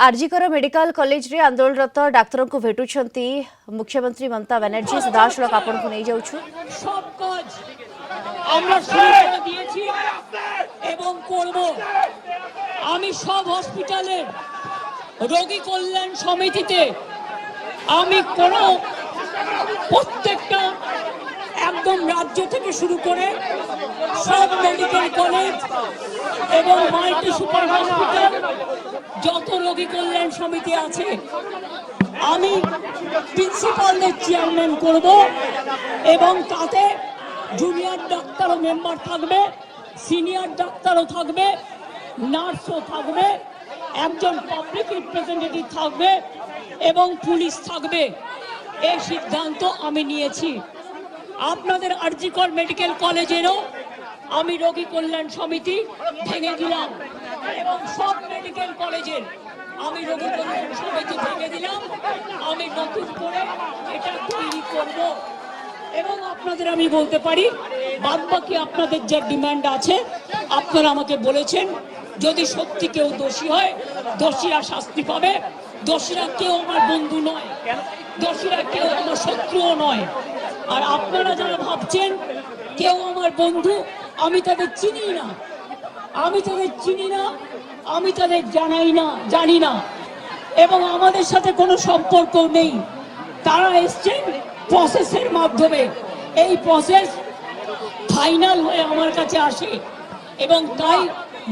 RG Kar medical college रे आंदोलनरत doctor को भेटुछंती मुख्यमंत्री ममता बनर्जी सदाशलक आपन को नहीं जाउछु सब काज আমরা শুরু করে দিয়েছি এবং করব। আমি সব হসপিটালে রোগী কল্যাণ সমিতিতে আমি কোন প্রত্যেকটা একদম রাজ্য থেকে শুরু করে সব মেডিকেল কলেজ এবং মাল্টি সুপার হসপিটাল যত রোগী কল্যাণ সমিতি আছে আমি প্রিন্সিপালদের চেয়ারম্যান করব এবং তাতে জুনিয়র ডাক্তারও মেম্বার থাকবে, সিনিয়র ডাক্তারও থাকবে, নার্সও থাকবে, একজন পাবলিক রিপ্রেজেন্টেটিভ থাকবে এবং পুলিশ থাকবে। এই সিদ্ধান্ত আমি নিয়েছি। আপনাদের আরজিকর মেডিকেল কলেজেরও আমি রোগী কল্যাণ সমিতি ভেঙে দিলাম এবং সব মেডিকেল কলেজের আমি রোগী কল্যাণ সমিতি ভেঙে দিলাম। আমি নতুন করে এটা তৈরি করব এবং আপনাদের আমি বলতে পারি বাদবাকি আপনাদের যে ডিমান্ড আছে আপনারা আমাকে বলেছেন যদি সত্যি কেউ দোষী হয় দোষীরা শাস্তি পাবে। দোষীরা কেউ আমার বন্ধু নয়, দোষীরা কেউ আমার শত্রুও নয়। আর আপনারা যারা ভাবছেন কেউ আমার বন্ধু, আমি তাদের চিনি না, আমি তাদের চিনি না, আমি তাদের জানি না এবং আমাদের সাথে কোনো সম্পর্ক নেই। তারা এসছেন প্রসেসের মাধ্যমে, এই প্রসেস ফাইনাল হয়ে আমার কাছে আসে এবং তাই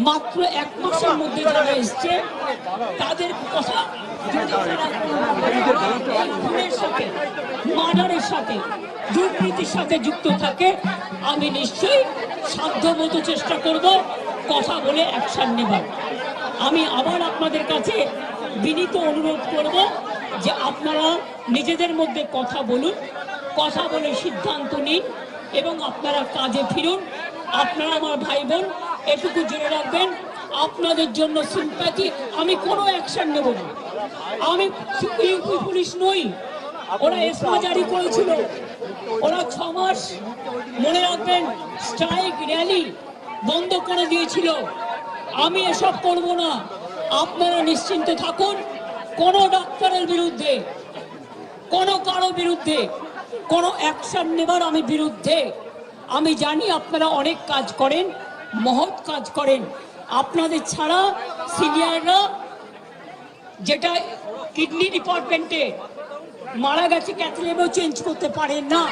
মাত্র 1 মাসের মধ্যে যারা এসছে তাদের কথা সাথে মার্ডারের সাথে দুর্নীতির সাথে যুক্ত থাকে আমি নিশ্চয়ই সাধ্যমতো চেষ্টা করব কথা বলে অ্যাকশন নেবার। আমি আবার আপনাদের কাছে বিনীত অনুরোধ করব যে আপনারা নিজেদের মধ্যে কথা বলুন, কথা বলে সিদ্ধান্ত নিন এবং আপনারা কাজে ফিরুন। আপনারা আমার ভাই বোন, এটুকু জেনে রাখবেন আপনাদের জন্য সিম্প্যাথি। আমি কোনো অ্যাকশন নেব না, আমি ইউপি পুলিশ নই। ওরা এসমা জারি করেছিল, ওরা 6 মাস মনে রাখবেন স্ট্রাইক র্যালি বন্ধ করে দিয়েছিল। আমি এসব করব না। আপনারা নিশ্চিন্ত থাকুন, কোনো ডাক্তারের বিরুদ্ধে, কোনো কারো বিরুদ্ধে কোনো অ্যাকশন নেবার আমি বিরুদ্ধে। আমি জানি আপনারা অনেক কাজ করেন, মহৎ কাজ করেন। আপনাদের ছাড়া সিনিয়ররা যেটা কিডনি ডিপার্টমেন্টে মারা গেছে ক্যাথলেটও চেঞ্জ করতে পারে না,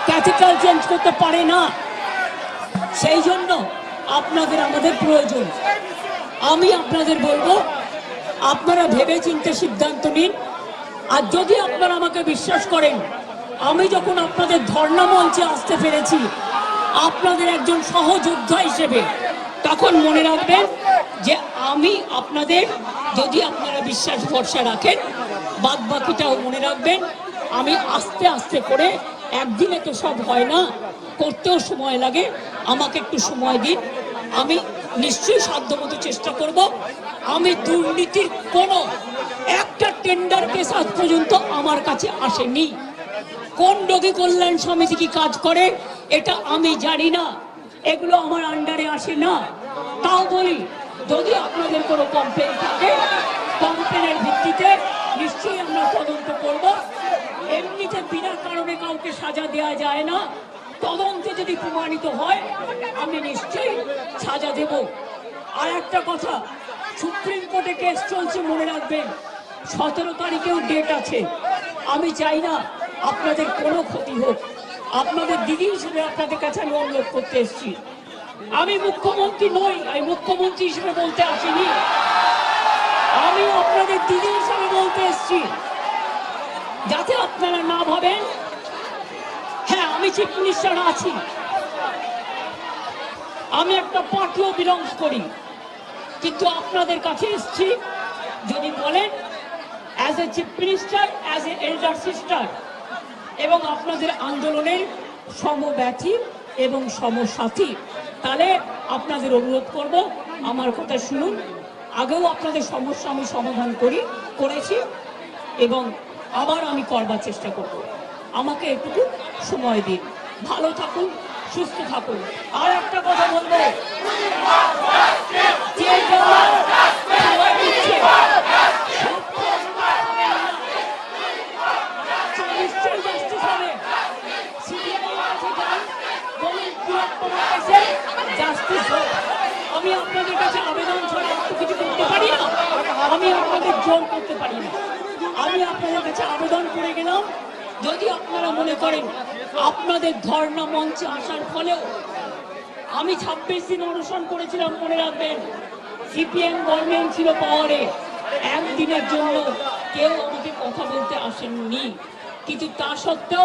ক্যাথেটার চেঞ্জ করতে পারে না। সেই জন্য আপনাদের আমাদের প্রয়োজন। আমি আপনাদের বলবো আপনারা ভেবে চিন্তে সিদ্ধান্ত নিন। আর যদি আপনারা আমাকে বিশ্বাস করেন, আমি যখন আপনাদের ধর্ণা মঞ্চে আসতে পেরেছি আপনাদের একজন সহযোদ্ধা হিসেবে, তখন মনে রাখবেন যে আমি আপনাদের, যদি আপনারা বিশ্বাস ভরসা রাখেন, বাদ বাকিটাও মনে রাখবেন আমি আস্তে আস্তে করে, একদিনে তো সব হয় না, করতেও সময় লাগে, আমাকে একটু সময় দিন। আমি নিশ্চয়ই সাধ্যমতো চেষ্টা করব। আমি দুর্নীতির কোনো একটা টেন্ডার কেস আজ পর্যন্ত আমার কাছে আসেনি। কোন রোগী কল্যাণ সমিতি কি কাজ করে এটা আমি জানি না, এগুলো আমার আন্ডারে আসে না। তাও বলি, যদি আপনাদের কোনো কমপ্লেন থাকে, কমপ্লেনের ভিত্তিতে নিশ্চয়ই আমরা তদন্ত করব। এমনিতে বিনা কারণে কাউকে সাজা দেওয়া যায় না। তদন্তে যদি প্রমাণিত হয় আমি নিশ্চয়ই সাজা দেব। আর একটা কথা, সুপ্রিম কোর্টে কেস চলছে, মনে রাখবেন 17 তারিখেও ডেট আছে। আমি চাই না আপনাদের কোনো ক্ষতি হোক। আপনাদের দিদি হিসেবে আপনাদের কাছে আমি অনুরোধ করতে এসেছি। আমি মুখ্যমন্ত্রী নই, আমি মুখ্যমন্ত্রী হিসেবে বলতে আসিনি, আমি আপনাদের দিদি হিসেবে বলতে এসেছি। যাতে আপনারা না ভাবেন হ্যাঁ আমি চিফ মিনিস্টার আছি, আমি একটা পার্টিও বিলংস করি, কিন্তু আপনাদের কাছে এসেছি যদি বলেন as a chief minister, as a elder sister এবং আপনাদের আন্দোলনের সমব্যথী এবং সমসাথী, তাহলে আপনাদের অনুরোধ করব আমার কথা শুনুন। আগেও আপনাদের সমস্যা আমি সমাধান করেছি এবং আবার আমি করবার চেষ্টা করব। আমাকে একটু সময় দিন। ভালো থাকুন, সুস্থ থাকুন। আর একটা কথা বলবো, জোর করতে পারি না। আমি আপনাদের কাছে আবেদন করে গেলাম, যদি আপনারা মনে করেন আপনাদের ধর্ণা মঞ্চে আসার ফলেও, আমি 26 দিন অনশন করেছিলাম, মনে রাখবেন, সিপিএম গভর্নমেন্ট ছিল পাওয়ারে, একদিনের জন্য কেউ আমাকে কথা বলতে আসেননি। কিন্তু তা সত্ত্বেও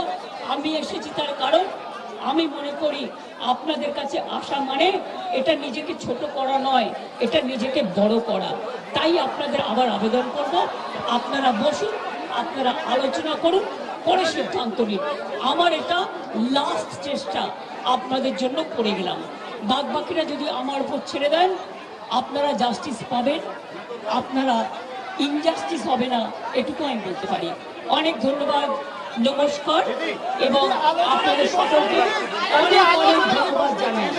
আমি এসেছি, তার কারণ আমি মনে করি আপনাদের কাছে আসা মানে এটা নিজেকে ছোট করা নয়, এটা নিজেকে বড় করা। তাই আপনাদের আবার আবেদন করব, আপনারা বসুন, আপনারা আলোচনা করুন, পরে সিদ্ধান্ত নিন। আমার এটা লাস্ট চেষ্টা আপনাদের জন্য করে গেলাম। বাদবাকিরা যদি আমার উপর ছেড়ে দেন, আপনারা জাস্টিস পাবেন, আপনারা ইনজাস্টিস হবে না, এটুকু আমি বলতে পারি। অনেক ধন্যবাদ, নমস্কার, এবং আপনাদের সকলকে অনেক অনেক ধন্যবাদ জানাই।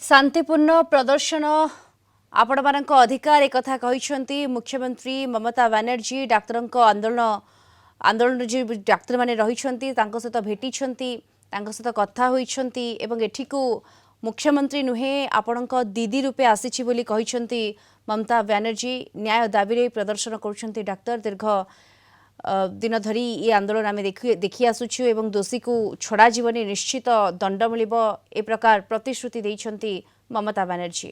शांतिपूर्ण प्रदर्शन आपण मानक अधिकार एक कथा कहिसेंती मुख्यमंत्री ममता बनर्जी डाक्तर आंदोलन जी डाक्तर माने रहिसेंती तांको सहित भेटिसेंती तांको सहित कथा होइसेंती एवं एठिकु मुख्यमंत्री नुहे आपणक दीदी रूपे आसीछि बोली कहिसेंती ममता बनर्जी। न्याय दाबी रे प्रदर्शन करुछंती डाक्तर। दीर्घ दिन धरी ये आंदोलन आम देखी आसुछु एवं दोषी को छड़ा जीवनी निश्चित दंड मिलिबो ए प्रकार प्रतिश्रुति देइछंती ममता बनर्जी।